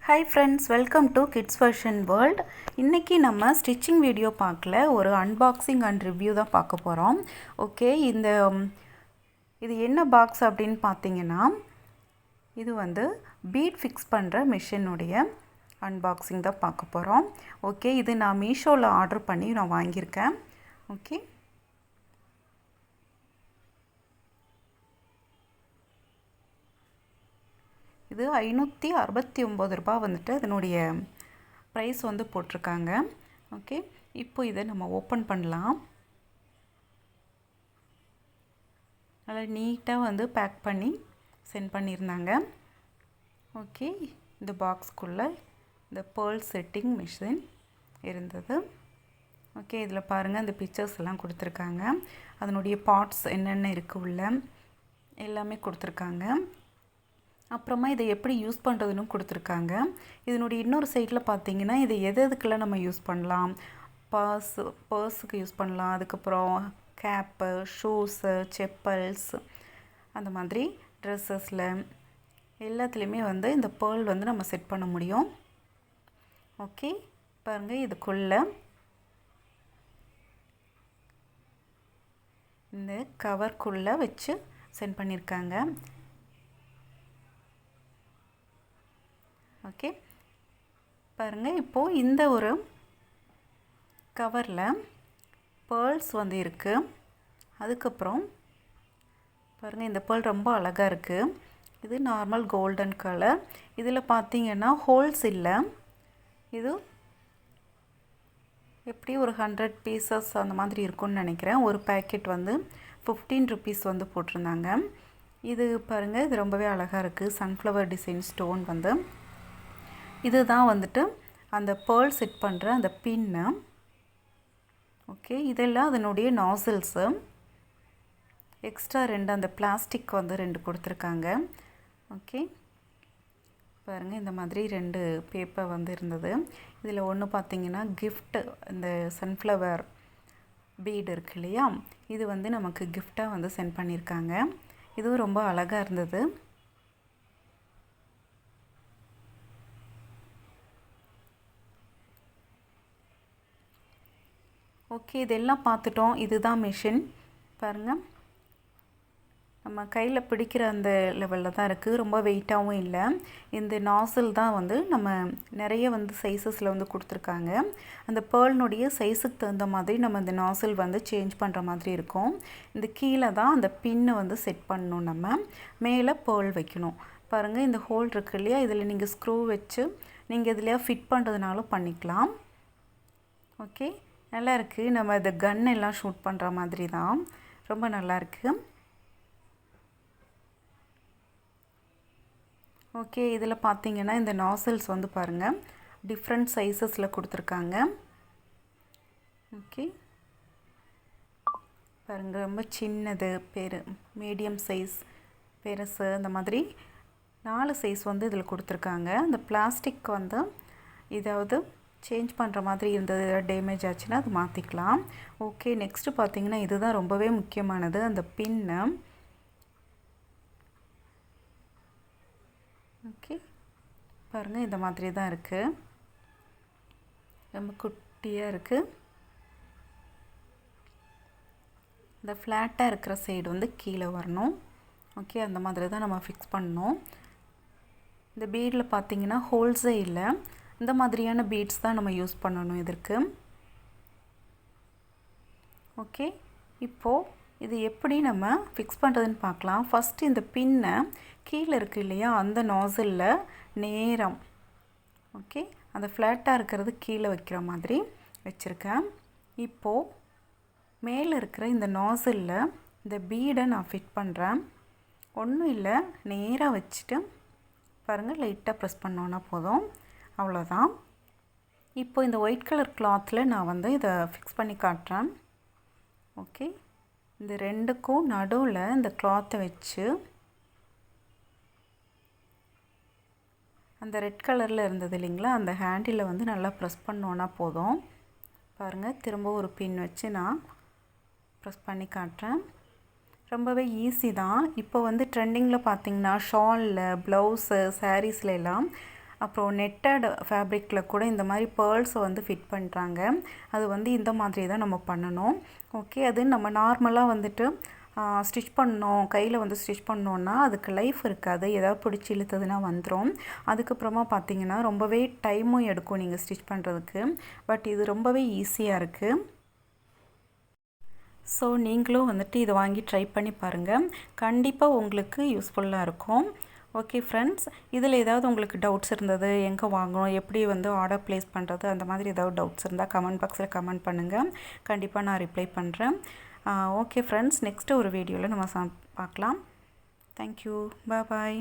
Hi friends, welcome to Kids Version World. இன்னைக்கு நம்ம stitching video பார்க்கல, ஒரு அன்பாக்சிங் அண்ட் ரிவ்யூ தான் பார்க்க போகிறோம். ஓகே, இது என்ன பாக்ஸ் அப்படின்னு பார்த்தீங்கன்னா, இது வந்து பீட் ஃபிக்ஸ் பண்ணுற மிஷினுடைய அன்பாக்சிங் தான் பார்க்க போகிறோம். ஓகே, இது நான் மீஷோவில் ஆர்டர் பண்ணி நான் வாங்கியிருக்கேன். ஓகே, இது 569 ரூபாய் வந்துட்டு அதனுடைய ப்ரைஸ் வந்து போட்டிருக்காங்க. ஓகே, இப்போ இதை நம்ம ஓப்பன் பண்ணலாம். நல்லா நீட்டாக வந்து பேக் பண்ணி சென்ட் பண்ணியிருந்தாங்க. ஓகே, இந்த பாக்ஸ்க்குள்ளே இந்த பேர்ல் செட்டிங் மிஷின் இருந்தது. ஓகே, இதில் பாருங்கள், இந்த பிக்சர்ஸ் எல்லாம் கொடுத்துருக்காங்க. அதனுடைய பார்ட்ஸ் என்னென்ன இருக்குது உள்ள எல்லாமே கொடுத்துருக்காங்க. அப்புறமா இதை எப்படி யூஸ் பண்ணுறதுன்னு கொடுத்துருக்காங்க. இதனுடைய இன்னொரு சைடில் பார்த்தீங்கன்னா, இதை எதுக்கெல்லாம் நம்ம யூஸ் பண்ணலாம், பர்ஸுக்கு யூஸ் பண்ணலாம், அதுக்கப்புறம் கேப்பு, ஷூஸு, செப்பல்ஸ், அந்த மாதிரி ட்ரெஸ்ஸஸில் எல்லாத்துலேயுமே வந்து இந்த பேர்ல் வந்து நம்ம செட் பண்ண முடியும். ஓகே, பாருங்கள், இதுக்குள்ளே இந்த கவர்க்குள்ளே வச்சு சென்ட் பண்ணியிருக்காங்க. ஓகே, பாருங்கள், இப்போது இந்த ஒரு கவரில் பேர்ல்ஸ் வந்து இருக்குது. அதுக்கப்புறம் பாருங்கள், இந்த பேர்ல் ரொம்ப அழகாக இருக்குது. இது நார்மல் கோல்டன் கலர். இதில் பார்த்தீங்கன்னா ஹோல்ஸ் இல்லை. இது எப்படி ஒரு 100 பீசஸ் அந்த மாதிரி இருக்கும்னு நினைக்கிறேன். ஒரு பேக்கெட் வந்து 15 ருபீஸ் வந்து போட்டிருந்தாங்க. இது பாருங்கள், இது ரொம்பவே அழகாக இருக்குது. சன்ஃப்ளவர் டிசைன் ஸ்டோன் வந்து இதுதான் வந்துட்டு அந்த பேர்ல் செட் பண்ணுற அந்த பின்னு. ஓகே, இதெல்லாம் அதனுடைய நாசில்ஸு. எக்ஸ்ட்ரா 2 அந்த பிளாஸ்டிக் வந்து 2 கொடுத்துருக்காங்க. ஓகே, பாருங்கள், இந்த மாதிரி 2 பேப்பர் வந்து இருந்தது. இதில் ஒன்று பார்த்தீங்கன்னா கிஃப்ட், இந்த சன்ஃப்ளவர் பீடு இருக்கு இல்லையா, இது வந்து நமக்கு கிஃப்டாக வந்து சென்ட் பண்ணியிருக்காங்க. இதுவும் ரொம்ப அழகாக இருந்தது. ஓகே, இதெல்லாம் பார்த்துட்டோம். இதுதான் மிஷின். பாருங்கள், நம்ம கையில் பிடிக்கிற அந்த லெவலில் தான் இருக்குது. ரொம்ப வெயிட்டாகவும் இல்லை. இந்த நாசில் தான் வந்து நம்ம நிறைய வந்து சைஸஸில் வந்து கொடுத்துருக்காங்க. அந்த பேர்ல்னுடைய சைஸுக்கு தகுந்த மாதிரி நம்ம இந்த நாசில் வந்து சேஞ்ச் பண்ணுற மாதிரி இருக்கும். இந்த கீழே தான் அந்த பின்னை வந்து செட் பண்ணணும். நம்ம மேலே பேர்ல் வைக்கணும். பாருங்கள், இந்த ஹோல் இருக்குது இல்லையா, இதில் நீங்கள் ஸ்க்ரூ வச்சு நீங்கள் இதில் ஃபிட் பண்ணுறதுனாலும் பண்ணிக்கலாம். ஓகே, நல்லா இருக்குது. நம்ம இந்த கன் எல்லாம் ஷூட் பண்ணுற மாதிரி தான். ரொம்ப நல்லாயிருக்கு. ஓகே, இதில் பார்த்தீங்கன்னா இந்த நாசில்ஸ் வந்து பாருங்கள், டிஃப்ரெண்ட் சைஸஸில் கொடுத்துருக்காங்க. ஓகே, பாருங்கள், ரொம்ப சின்னது, மீடியம் சைஸ், பெருசு, அந்த மாதிரி 4 சைஸ் வந்து இதில் கொடுத்துருக்காங்க. இந்த பிளாஸ்டிக் வந்து ஏதாவது சேஞ்ச் பண்ணுற மாதிரி இருந்தது, டேமேஜ் ஆச்சுன்னா அது மாற்றிக்கலாம். ஓகே, நெக்ஸ்ட்டு பார்த்தீங்கன்னா இதுதான் ரொம்பவே முக்கியமானது, அந்த பின்னு. ஓகே, பாருங்கள், இந்த மாதிரி தான் இருக்குது. ரொம்ப குட்டியாக இருக்குது. இந்த ஃப்ளாட்டாக இருக்கிற சைடு வந்து கீழே வரணும். ஓகே, அந்த மாதிரி தான் நம்ம ஃபிக்ஸ் பண்ணணும். இந்த பீடில் பார்த்தீங்கன்னா ஹோல்ஸே இல்லை. இந்த மாதிரியான பீட்ஸ் தான் நம்ம யூஸ் பண்ணணும் இதற்கு. ஓகே, இப்போது இது எப்படி நம்ம ஃபிக்ஸ் பண்ணுறதுன்னு பார்க்கலாம். ஃபஸ்ட்டு இந்த பின்னை கீழே இருக்குது இல்லையா, அந்த நாசிலில் நேரம், ஓகே, அந்த ஃப்ளாட்டாக இருக்கிறது கீழே வைக்கிற மாதிரி வச்சுருக்கேன். இப்போது மேலே இருக்கிற இந்த நாசிலில் இந்த பீடை நான் ஃபிட் பண்ணுறேன். ஒன்றும் இல்லை, நேராக வச்சுட்டு பாருங்கள், லைட்டாக ப்ரெஸ் பண்ணோன்னா போதும், அவ்வளோதான். இப்போ இந்த ஒயிட் கலர் கிளாத்தில் நான் வந்து இதை ஃபிக்ஸ் பண்ணி காட்டுறேன். ஓகே, இந்த 2க்கும் நடுவில் இந்த கிளாத்தை வச்சு அந்த ரெட் கலரில் இருந்தது இல்லைங்களா, அந்த ஹேண்டில் வந்து நல்லா ப்ரெஸ் பண்ணோன்னா போதும். பாருங்கள், திரும்ப ஒரு பின் வச்சு நான் ப்ரெஸ் பண்ணி காட்டுறேன். ரொம்பவே ஈஸி தான். இப்போ வந்து ட்ரெண்டிங்கில் பார்த்திங்கன்னா ஷாலில், ப்ளவுஸு, சாரீஸில் எல்லாம் அப்புறம் நெட்டட் ஃபேப்ரிக்கில் கூட இந்த மாதிரி பேர்ல்ஸை வந்து ஃபிட் பண்ணுறாங்க. அது வந்து இந்த மாதிரி தான் நம்ம பண்ணணும். ஓகே, அது நம்ம நார்மலாக வந்துட்டு ஸ்டிச் பண்ணோம், கையில் வந்து ஸ்டிச் பண்ணோன்னா அதுக்கு லைஃப் இருக்காது, ஏதாவது பிடிச்சி இழுத்ததுன்னா வந்துடும். அதுக்கப்புறமா பார்த்திங்கன்னா ரொம்பவே டைமும் எடுக்கும் நீங்கள் ஸ்டிச் பண்ணுறதுக்கு. பட் இது ரொம்பவே ஈஸியாக இருக்குது. ஸோ நீங்களும் வந்துட்டு இதை வாங்கி ட்ரை பண்ணி பாருங்கள். கண்டிப்பாக உங்களுக்கு யூஸ்ஃபுல்லாக இருக்கும். ஓகே ஃப்ரெண்ட்ஸ், இதில் ஏதாவது உங்களுக்கு டவுட்ஸ் இருந்தது, எங்கே வாங்கணும், எப்படி வந்து ஆர்டர் ப்ளேஸ் பண்ணுறது, அந்த மாதிரி ஏதாவது டவுட்ஸ் இருந்தால் கமெண்ட் பாக்ஸில் கமெண்ட் பண்ணுங்கள். கண்டிப்பாக நான் ரிப்ளை பண்ணுறேன். ஓகே ஃப்ரெண்ட்ஸ், நெக்ஸ்ட்டு ஒரு வீடியோவில் நம்ம பார்க்கலாம். தேங்க்யூ, பாய்.